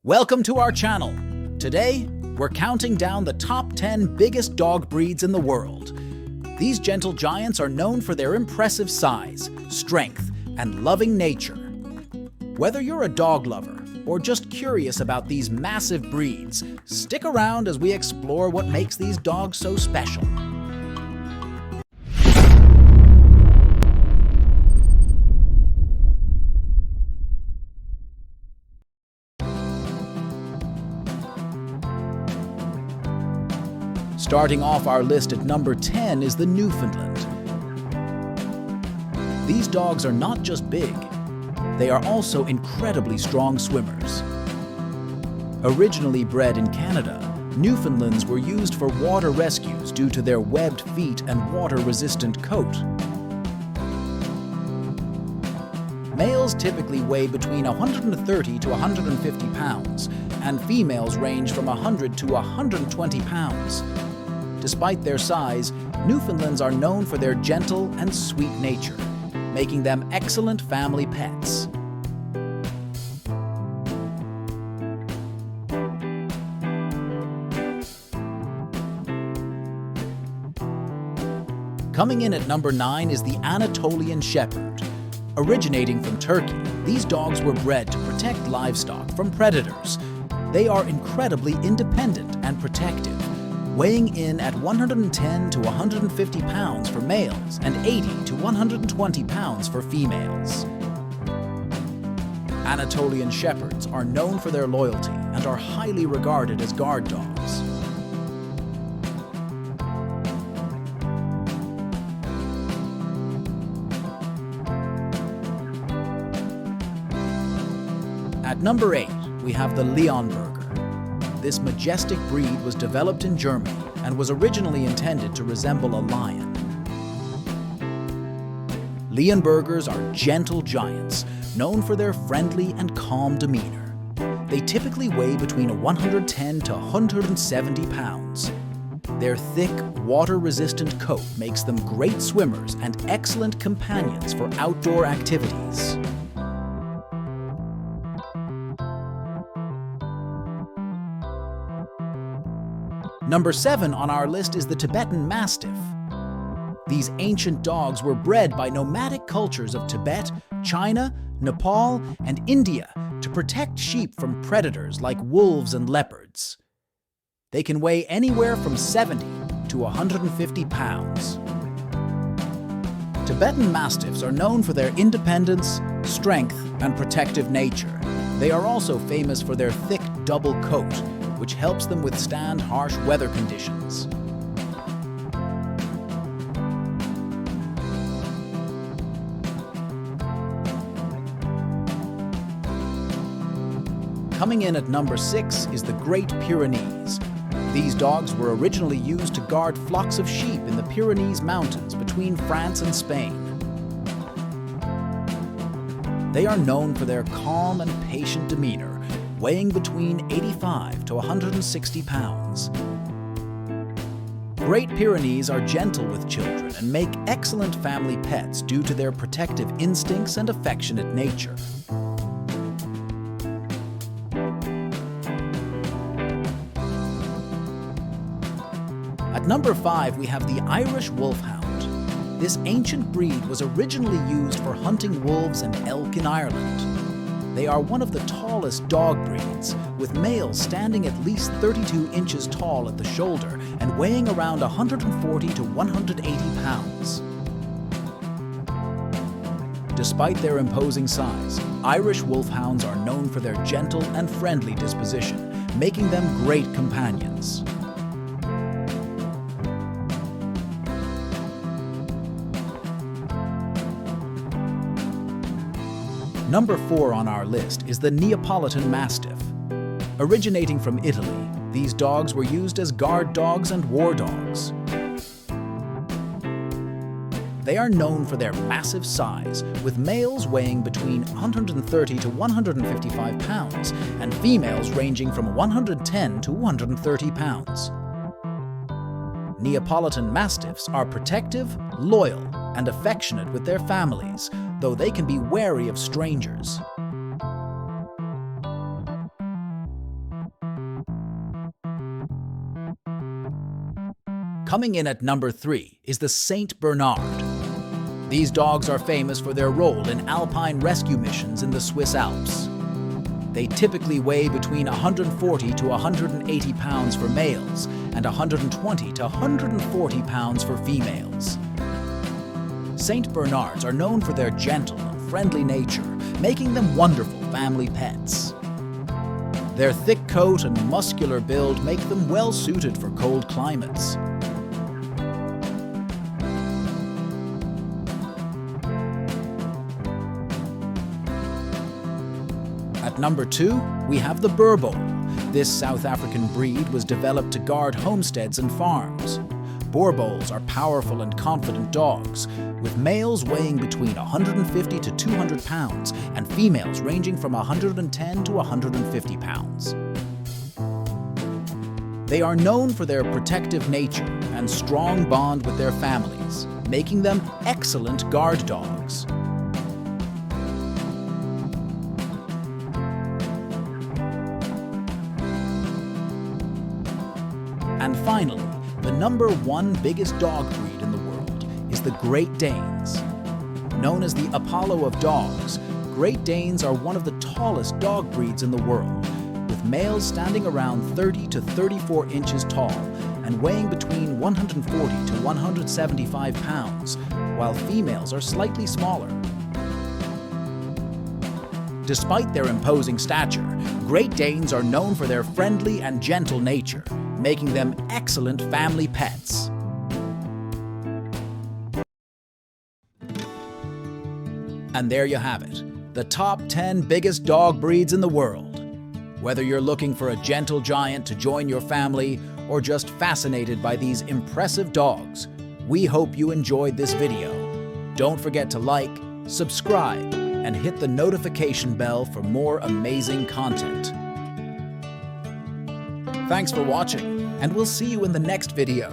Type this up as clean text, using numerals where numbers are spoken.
Welcome to our channel. Today, we're counting down the top 10 biggest dog breeds in the world. These gentle giants are known for their impressive size, strength, and loving nature. Whether you're a dog lover or just curious about these massive breeds, stick around as we explore what makes these dogs so special. Starting off our list at number 10 is the Newfoundland. These dogs are not just big, they are also incredibly strong swimmers. Originally bred in Canada, Newfoundlands were used for water rescues due to their webbed feet and water-resistant coat. Males typically weigh between 130 to 150 pounds, and females range from 100 to 120 pounds. Despite their size, Newfoundlands are known for their gentle and sweet nature, making them excellent family pets. Coming in at number 9 is the Anatolian Shepherd. Originating from Turkey, these dogs were bred to protect livestock from predators. They are incredibly independent and protective, weighing in at 110 to 150 pounds for males and 80 to 120 pounds for females. Anatolian Shepherds are known for their loyalty and are highly regarded as guard dogs. At number 8, we have the Leonberger. This majestic breed was developed in Germany and was originally intended to resemble a lion. Leonbergers are gentle giants, known for their friendly and calm demeanor. They typically weigh between 110 to 170 pounds. Their thick, water-resistant coat makes them great swimmers and excellent companions for outdoor activities. Number 7 on our list is the Tibetan Mastiff. These ancient dogs were bred by nomadic cultures of Tibet, China, Nepal, and India to protect sheep from predators like wolves and leopards. They can weigh anywhere from 70 to 150 pounds. Tibetan Mastiffs are known for their independence, strength, and protective nature. They are also famous for their thick double coat, which helps them withstand harsh weather conditions. Coming in at number 6 is the Great Pyrenees. These dogs were originally used to guard flocks of sheep in the Pyrenees Mountains between France and Spain. They are known for their calm and patient demeanor, weighing between 85 to 160 pounds. Great Pyrenees are gentle with children and make excellent family pets due to their protective instincts and affectionate nature. At number 5, we have the Irish Wolfhound. This ancient breed was originally used for hunting wolves and elk in Ireland. They are one of the tallest dog breeds, with males standing at least 32 inches tall at the shoulder and weighing around 140 to 180 pounds. Despite their imposing size, Irish Wolfhounds are known for their gentle and friendly disposition, making them great companions. Number 4 on our list is the Neapolitan Mastiff. Originating from Italy, these dogs were used as guard dogs and war dogs. They are known for their massive size, with males weighing between 130 to 155 pounds and females ranging from 110 to 130 pounds. Neapolitan Mastiffs are protective, loyal, and affectionate with their families, though they can be wary of strangers. Coming in at number 3 is the Saint Bernard. These dogs are famous for their role in alpine rescue missions in the Swiss Alps. They typically weigh between 140 to 180 pounds for males and 120 to 140 pounds for females. Saint Bernards are known for their gentle and friendly nature, making them wonderful family pets. Their thick coat and muscular build make them well suited for cold climates. At number 2, we have the Boerboel. This South African breed was developed to guard homesteads and farms. Boerboels are powerful and confident dogs, with males weighing between 150 to 200 pounds and females ranging from 110 to 150 pounds. They are known for their protective nature and strong bond with their families, making them excellent guard dogs. And finally, the number 1 biggest dog breed in the world is the Great Danes. Known as the Apollo of dogs, Great Danes are one of the tallest dog breeds in the world, with males standing around 30 to 34 inches tall and weighing between 140 to 175 pounds, while females are slightly smaller. Despite their imposing stature, Great Danes are known for their friendly and gentle nature, making them excellent family pets. And there you have it, the top 10 biggest dog breeds in the world. Whether you're looking for a gentle giant to join your family or just fascinated by these impressive dogs, we hope you enjoyed this video. Don't forget to like, subscribe, and hit the notification bell for more amazing content. Thanks for watching, and we'll see you in the next video.